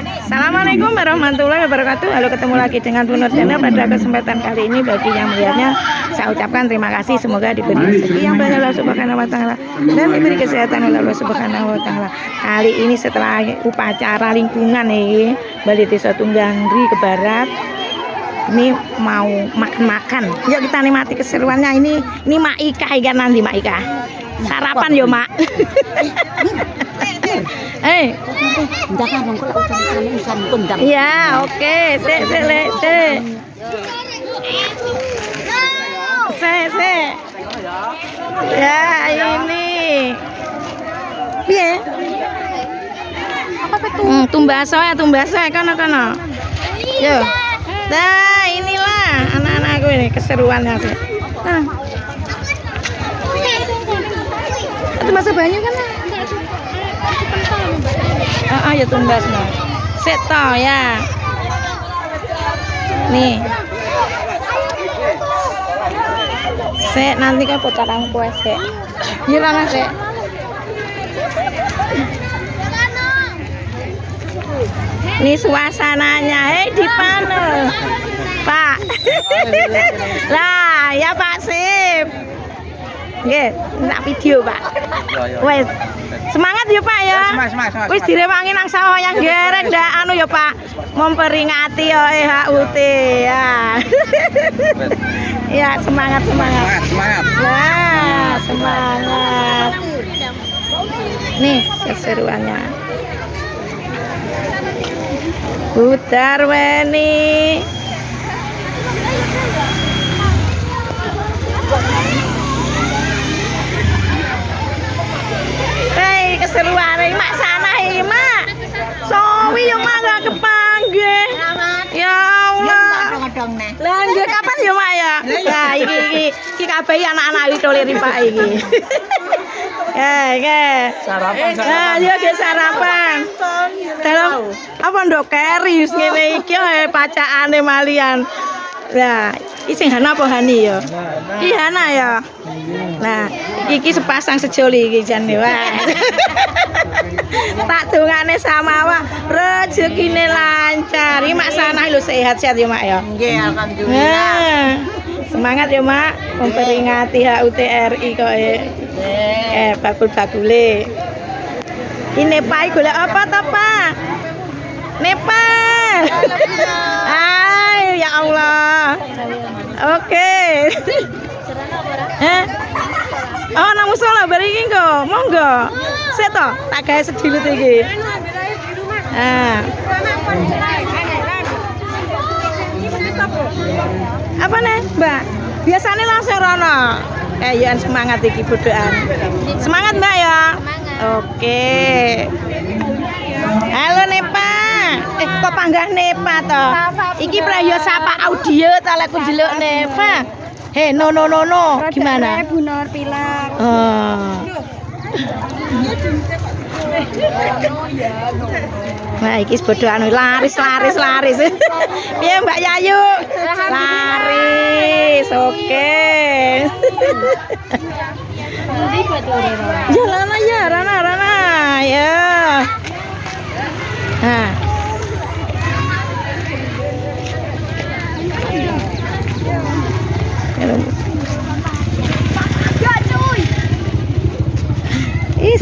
Assalamualaikum warahmatullahi wabarakatuh. Halo, ketemu lagi dengan Bu Nur Channel. Pada kesempatan kali ini bagi yang melihatnya saya ucapkan terima kasih. Semoga diberi rezeki yang banyak Allah Subhanahu wa taala dan diberi kesehatan oleh Allah Subhanahu wa taala. Kali ini setelah upacara lingkungan nih Balai Desa Tunggangri ke Barat, ini mau makan-makan. Yuk kita nikmati keseruannya. Ini Mak Ika ikan nanti Mak Ika. Sarapan yo Mak. Iya, oke. Se. Ya, ini. Piye? Apa itu? Tumbaso ya kono. Yo. Nah, inilah anak-anakku ini keseruannya sih. Nah. Itu masa banyak kan? Ya tumbas no. Seto ya. Nih. Sek nanti kan pocaran kue sek. Gimana sek? Ini suasananya, di mana? Pak. Lah, ya Pak Sip. Nggih, nak video, Pak. Wes. Semangat ya, Pak ya. Semangat. Wis direwangi nang sawah yang gerek ndak anu ya, Pak. Memperingati HUT ya. Ya, semangat. Nah, semangat. Nih, keseruannya. Putar weni. Hei, keseruan ini Mak sana hei Mak. Sowi yang Mak gak kepanggih. Ya Allah. Lah nggih kapan ya Mak ya? Nah, iki kabeh anak-anak iki toleri Pak iki. Sarapan. Nah, yo ge sarapan. Dalam apa ndok keris ngene iki pacakane malian. Lah, iki sing Hana apa Hani ya? Iki Hana ya. Nah, iki sepasang sejoli iki jane wae. Tak dongane sama awak, rezekine lancar. Iki Mak Sanah lho sehat-sehat ya Mak ya. Nggih, alhamdulillah. Semangat ya Mak memperingati HUT RI kok bakul-bakule. Ini Pak golek apa ta Pak? Nepal. Ay, ya Allah. Oke. Oh, nang musola bari iki kok. Monggo. Sik to, tak gawe sedilut iki. Apa nih, Mbak? Biasanya langsung rono. Ya semangat iki bodohan. Semangat Mbak ya. Oke. Halo Nepa. Kok panggah Nepa to? Iki prayo sapa audio ta lek ndelok Nepa. No. Gimana? Bu Nur Pilar. Nah, iki bodohan laris. Piye Mbak Yayu? Laris. Oke. Jalan aja, Rana. Ya. Nah.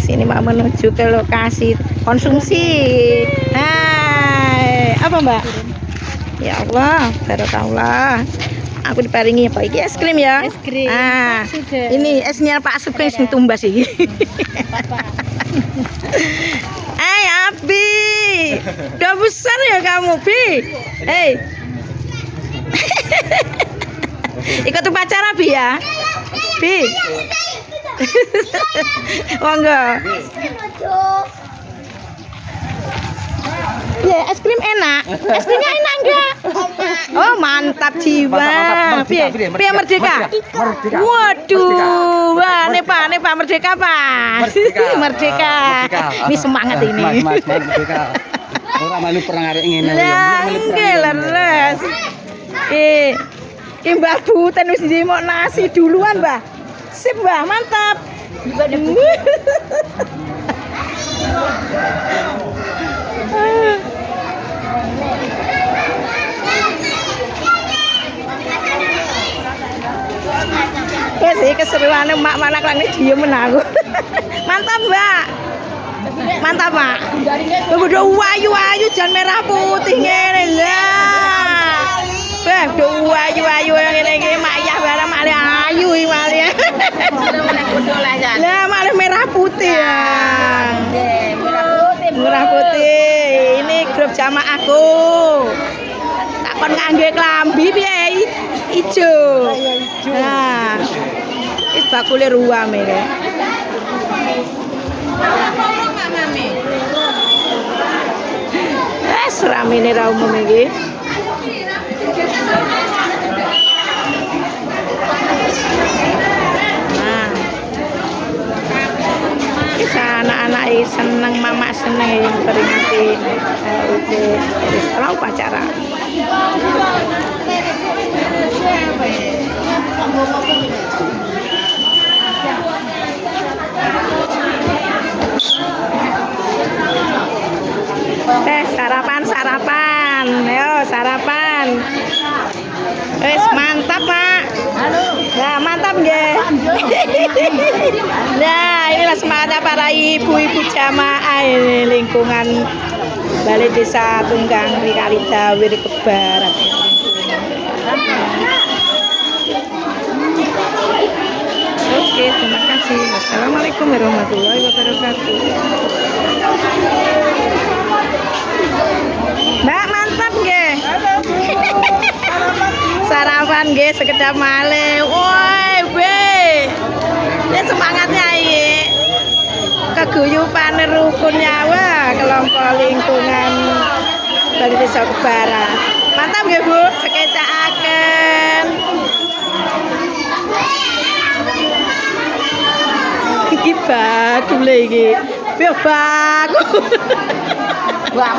Sini mau menuju ke lokasi konsumsi. Hai, apa Mbak? Ya Allah, barokahullah. Aku diparingi apa iki es krim ya? Es krim. Ini esnya Pak Sugeng sing tumbas iki. Hai Abi. Udah besar ya kamu, Bi. Hei. Ikut upacara Bi ya? Bi. Monggo. Ya, es krim enak. Es krimnya enak enggak? Oh, mantap jiwa. Piye Merdeka? Waduh, wah Nepa Merdeka, Pak. Merdeka. Ini semangat ini. Merdeka. Ora malu perang arek ngene ya. Nggih, leres. Mbah Buten wis ndemok nasi duluan, Mbah. Sip, Mbah, mantap. keseruan mak malah klang diem aku. Mantap, Mbak. Mantap, Pak. Udah ayu jan merah putih ngene lah. Beh, ayu ngene iki mak ya barang malah ayu iki malah. Lah malah merah putih ya. Merah putih. Ini grup jamaahku. Tak kon ngangge klambi piye ijo. Nah. Iki bakule ruam iki. Ramene ra umum iki. Nah. Bisa anak-anak seneng, mama seneng yang peringati setelah upacara. Sarapan. Ayo sarapan. Wes mantap, Pak. Nah, mantap nggih. Nah, inilah semangatnya para ibu-ibu jamaah ini lingkungan Balai Desa Tunggang Rikalida Wirikebarat. Oke, terima kasih. Wassalamualaikum warahmatullahi wabarakatuh. Mbak mantap nggih. Sarapan nggih sekedap malih. Woi, be. Ini semangatnya iki. Keguyupan rukun nyawa kelompok lingkungan Balai Desa Kebarat. Mantap nggih, Bu. Sekecakaken. Iki bakul iki. Piye bakul? Lah